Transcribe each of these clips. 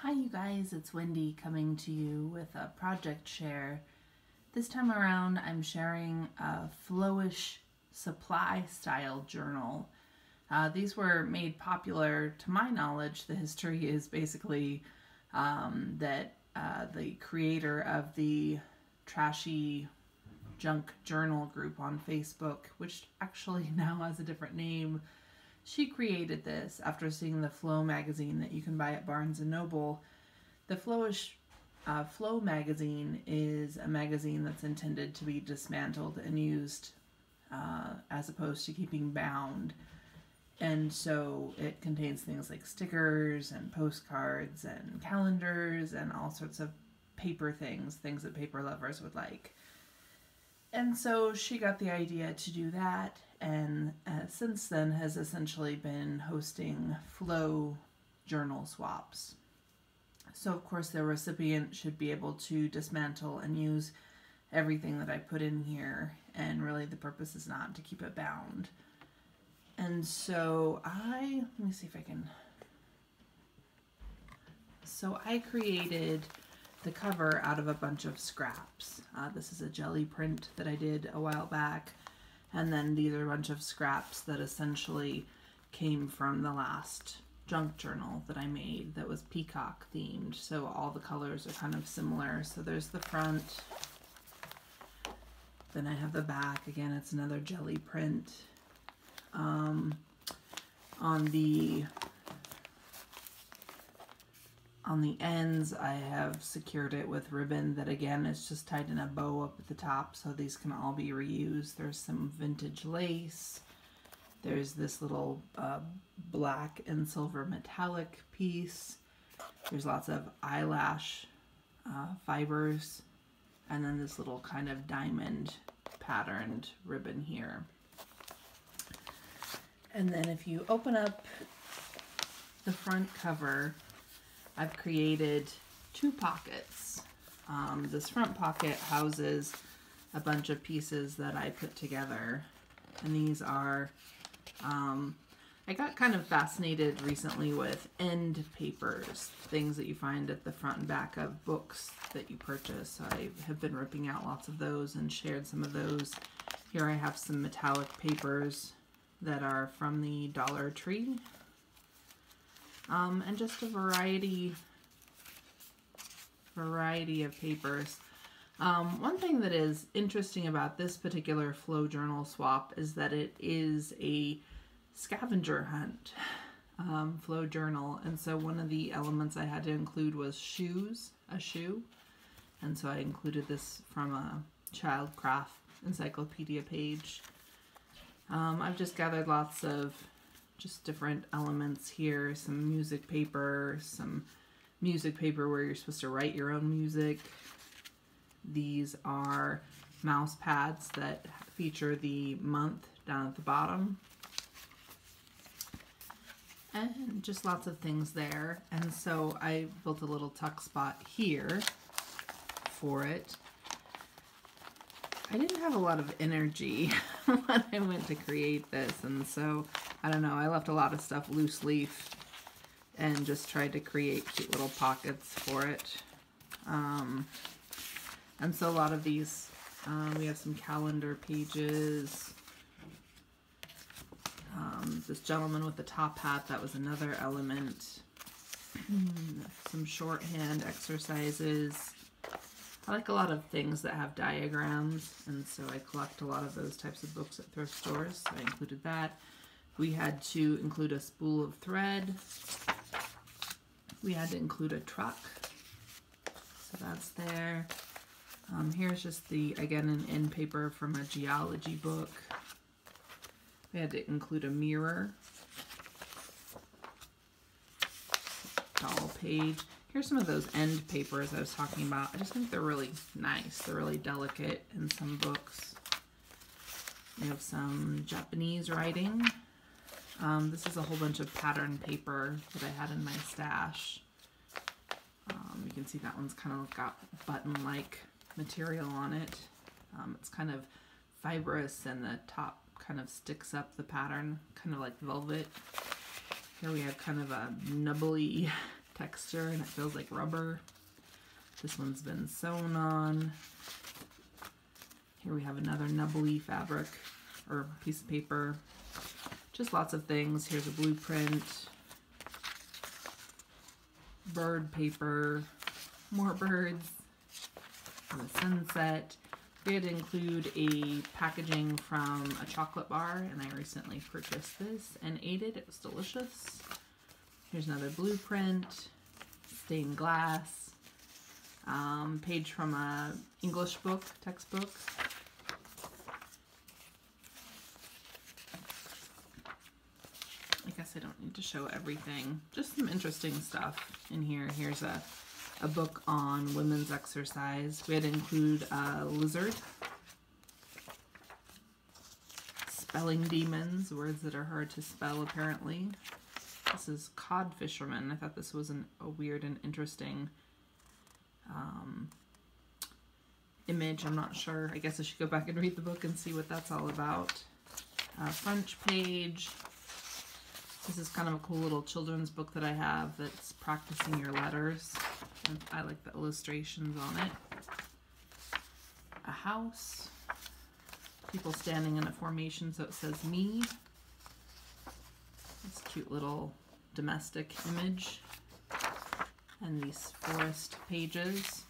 Hi you guys, it's Wendy coming to you with a project share. This time around I'm sharing a flowish supply style journal. These were made popular, to my knowledge. The history is basically that the creator of the trashy junk journal group on Facebook, which actually now has a different name, she created this after seeing the Flow magazine that you can buy at Barnes & Noble. The Flowish Flow magazine is a magazine that's intended to be dismantled and used as opposed to keeping bound. And so it contains things like stickers and postcards and calendars and all sorts of paper things that paper lovers would like. And so she got the idea to do that, and since then has essentially been hosting Flow journal swaps. So of course the recipient should be able to dismantle and use everything that I put in here, and really the purpose is not to keep it bound. And so let me see if I can. So I created the cover out of a bunch of scraps. This is a jelly print that I did a while back, and then these are a bunch of scraps that essentially came from the last junk journal that I made that was peacock themed, so all the colors are kind of similar. So there's the front, then I have the back. Again, it's another jelly print. On the ends, I have secured it with ribbon that, again, is just tied in a bow up at the top, so these can all be reused. There's some vintage lace. There's this little black and silver metallic piece. There's lots of eyelash fibers, and then this little kind of diamond patterned ribbon here. And then if you open up the front cover, I've created two pockets. This front pocket houses a bunch of pieces that I put together, and these are, I got kind of fascinated recently with end papers, things that you find at the front and back of books that you purchase. So I have been ripping out lots of those and shared some of those. Here I have some metallic papers that are from the Dollar Tree. And just a variety of papers. One thing that is interesting about this particular Flow journal swap is that it is a scavenger hunt Flow journal, and so one of the elements I had to include was a shoe, and so I included this from a Childcraft encyclopedia page. I've just gathered lots of just different elements here, some music paper where you're supposed to write your own music. These are mouse pads that feature the month down at the bottom. And just lots of things there. And so I built a little tuck spot here for it. I didn't have a lot of energy when I went to create this, and so I don't know, I left a lot of stuff loose leaf and just tried to create cute little pockets for it. And so a lot of these, we have some calendar pages. This gentleman with the top hat, that was another element. Some shorthand exercises. I like a lot of things that have diagrams, and so I collect a lot of those types of books at thrift stores, so I included that. We had to include a spool of thread. We had to include a truck, so that's there. Here's just again, an end paper from a geology book. We had to include a mirror, doll page. Here's some of those end papers I was talking about. I just think they're really nice. They're really delicate in some books. We have some Japanese writing. This is a whole bunch of pattern paper that I had in my stash. You can see that one's kind of got button-like material on it. It's kind of fibrous, and the top kind of sticks up the pattern, kind of like velvet. Here we have kind of a nubbly texture and it feels like rubber. This one's been sewn on. Here we have another nubbly fabric or piece of paper. Just lots of things. Here's a blueprint, bird paper, more birds, and a sunset. We had to include a packaging from a chocolate bar, and I recently purchased this and ate it. It was delicious. Here's another blueprint, stained glass, page from a English book, textbook. I guess I don't need to show everything. Just some interesting stuff in here. Here's a book on women's exercise. We had to include a lizard, spelling demons, words that are hard to spell apparently. This is cod fisherman. I thought this was a weird and interesting image. I'm not sure. I guess I should go back and read the book and see what that's all about. French page. This is kind of a cool little children's book that I have that's practicing your letters. And I like the illustrations on it. A house. People standing in a formation, so it says me. This cute little domestic image. And these forest pages.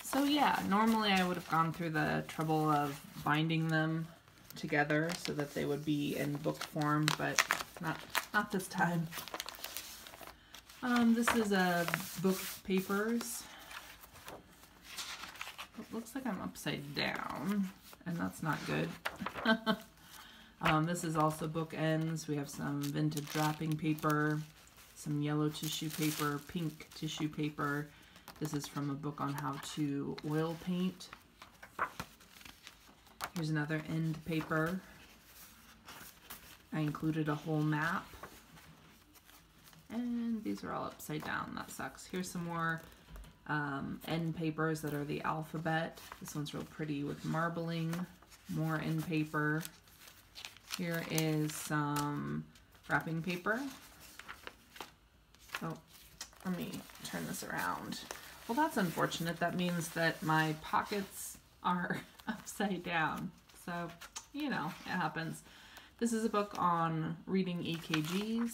So yeah, normally I would have gone through the trouble of binding them together so that they would be in book form, but not this time. This is a book papers. It looks like I'm upside down, and that's not good. This is also bookends. We have some vintage wrapping paper, some yellow tissue paper, pink tissue paper. This is from a book on how to oil paint. Here's another end paper. I included a whole map. And these are all upside down. That sucks. Here's some more end papers that are the alphabet. This one's real pretty with marbling. More end paper. Here is some wrapping paper. Oh, let me turn this around. Well, that's unfortunate. That means that my pockets are upside down. So, you know, it happens. This is a book on reading EKGs.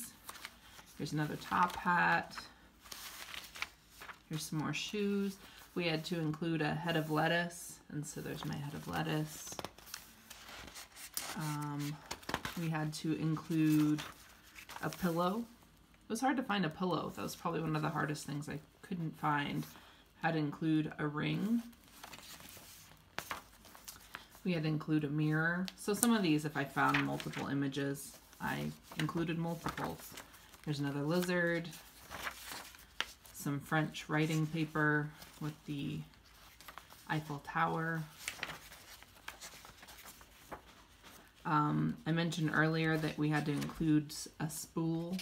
Here's another top hat. Here's some more shoes. We had to include a head of lettuce, and so there's my head of lettuce. We had to include a pillow. It was hard to find a pillow. That was probably one of the hardest things I couldn't find. Had to include a ring. We had to include a mirror. So some of these, if I found multiple images, I included multiples. There's another lizard. Some French writing paper with the Eiffel Tower. I mentioned earlier that we had to include a spool,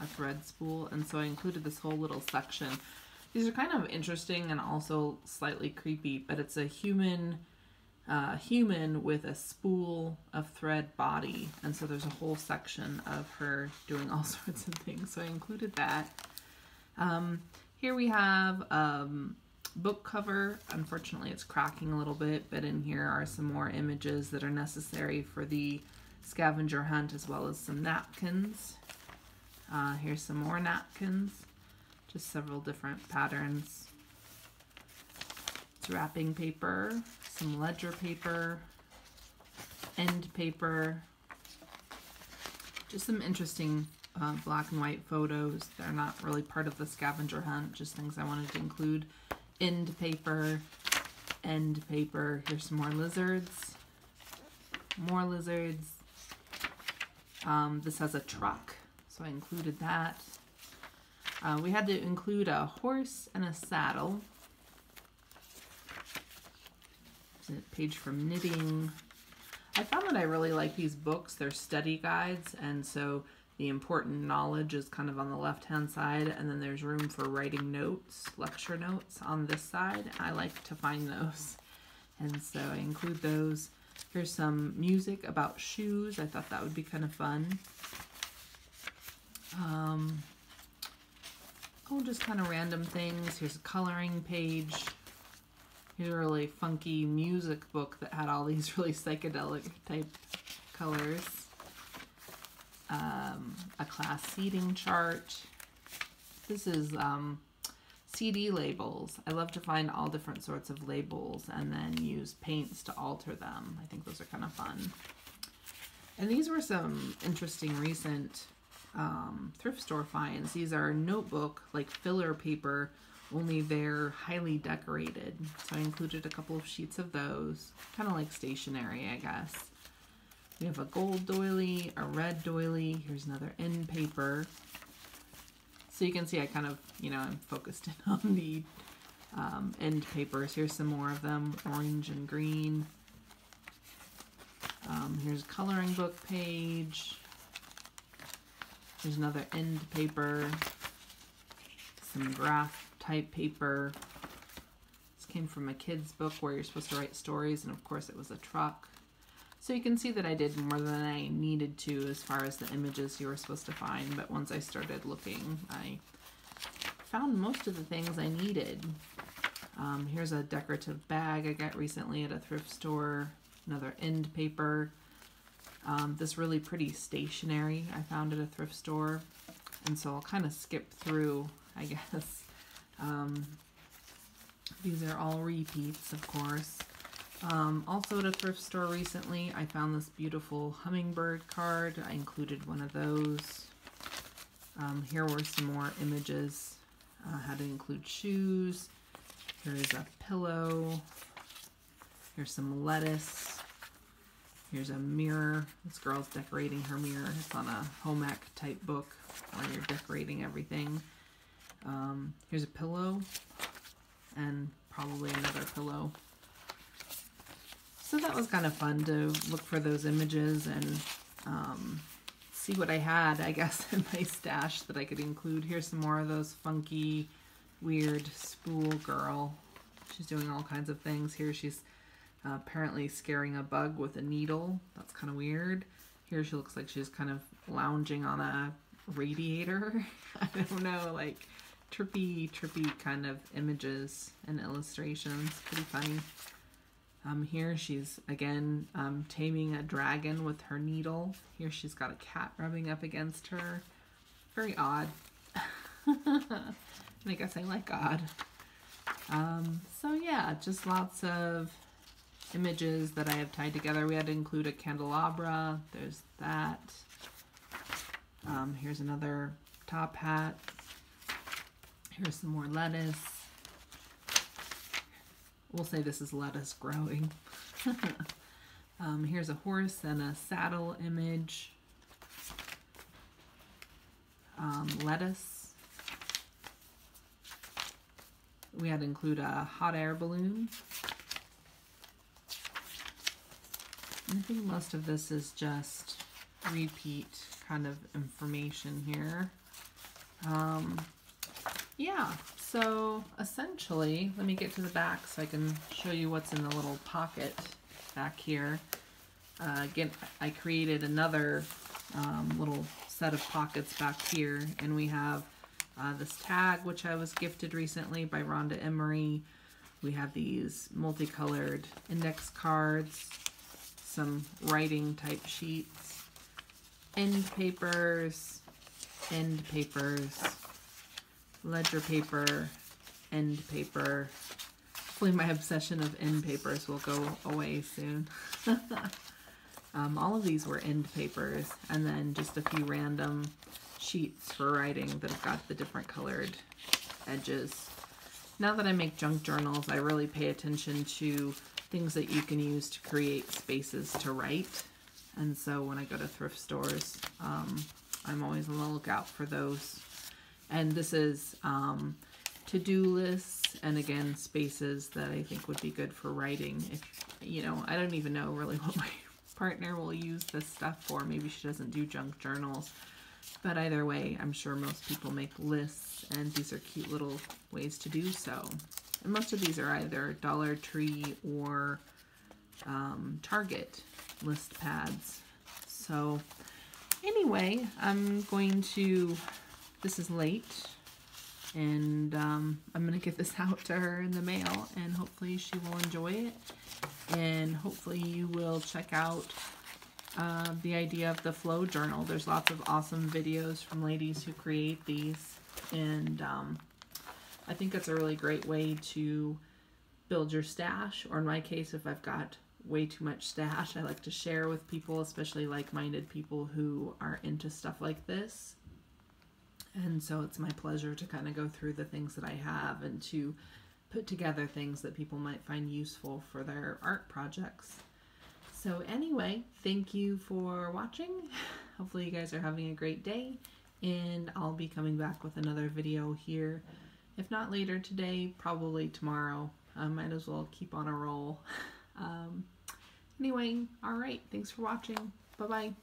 a thread spool, and so I included this whole little section. These are kind of interesting and also slightly creepy, but it's a human with a spool of thread body, and so there's a whole section of her doing all sorts of things, so I included that. Here we have book cover. Unfortunately it's cracking a little bit, but in here are some more images that are necessary for the scavenger hunt, as well as some napkins. Here's some more napkins, just several different patterns. It's wrapping paper, some ledger paper, end paper, just some interesting black and white photos. They're not really part of the scavenger hunt, just things I wanted to include. End paper, end paper. Here's some more lizards. More lizards. This has a truck, so I included that. We had to include a horse and a saddle. There's a page from knitting. I found that I really like these books. They're study guides, and so the important knowledge is kind of on the left-hand side, and then there's room for writing notes, lecture notes on this side. I like to find those, and so I include those. Here's some music about shoes. I thought that would be kind of fun. Oh, just kind of random things. Here's a coloring page. Here's a really funky music book that had all these really psychedelic type colors. A class seating chart. This is CD labels. I love to find all different sorts of labels and then use paints to alter them. I think those are kind of fun. And these were some interesting recent thrift store finds. These are notebook, like filler paper, only they're highly decorated. So I included a couple of sheets of those, kind of like stationery, I guess. We have a gold doily, a red doily. Here's another end paper. So you can see I kind of, I'm focused in on the end papers. Here's some more of them, orange and green. Here's a coloring book page. Here's another end paper. Some graph type paper. This came from a kid's book where you're supposed to write stories, and of course it was a truck. So you can see that I did more than I needed to as far as the images you were supposed to find, but once I started looking, I found most of the things I needed. Here's a decorative bag I got recently at a thrift store, another end paper. This really pretty stationery I found at a thrift store, and so I'll kind of skip through, I guess. These are all repeats, of course. Also at a thrift store recently, I found this beautiful hummingbird card. I included one of those. Here were some more images. How to include shoes. Here's a pillow. Here's some lettuce. Here's a mirror. This girl's decorating her mirror. It's on a home ec type book where you're decorating everything. Here's a pillow and probably another pillow. So that was kind of fun to look for those images and see what I had, I guess, in my stash that I could include. Here's some more of those funky, weird spool girl. She's doing all kinds of things. Here she's apparently scaring a bug with a needle. That's kind of weird. Here she looks like she's kind of lounging on a radiator. I don't know, like trippy kind of images and illustrations. Pretty funny. Here she's, again, taming a dragon with her needle. Here she's got a cat rubbing up against her. Very odd. And I guess I like odd. So yeah, just lots of images that I have tied together. We had to include a candelabra. There's that. Here's another top hat. Here's some more lettuce. We'll say this is lettuce growing. Here's a horse and a saddle image. Lettuce. We had to include a hot air balloon. And I think most of this is just repeat kind of information here. Yeah, so essentially, let me get to the back so I can show you what's in the little pocket back here. Again, I created another little set of pockets back here, and we have this tag, which I was gifted recently by Rhonda Emery. We have these multicolored index cards, some writing type sheets, end papers, ledger paper, end paper. Hopefully my obsession of end papers will go away soon. All of these were end papers, and then just a few random sheets for writing that have got the different colored edges. Now that I make junk journals, I really pay attention to things that you can use to create spaces to write. And so when I go to thrift stores, I'm always on the lookout for those. And this is to-do lists, and again, spaces that I think would be good for writing. If, I don't even know really what my partner will use this stuff for. Maybe she doesn't do junk journals. But either way, I'm sure most people make lists, and these are cute little ways to do so. And most of these are either Dollar Tree or Target list pads. So anyway, I'm going to, this is late, And I'm going to get this out to her in the mail, and hopefully she will enjoy it. And hopefully you will check out the idea of the flow journal. There's lots of awesome videos from ladies who create these. And I think it's a really great way to build your stash. Or in my case, if I've got way too much stash, I like to share with people, especially like-minded people who are into stuff like this. And so it's my pleasure to kind of go through the things that I have and to put together things that people might find useful for their art projects. So anyway, thank you for watching. Hopefully you guys are having a great day, and I'll be coming back with another video here. If not later today, probably tomorrow. I might as well keep on a roll. Anyway, alright, thanks for watching. Bye-bye.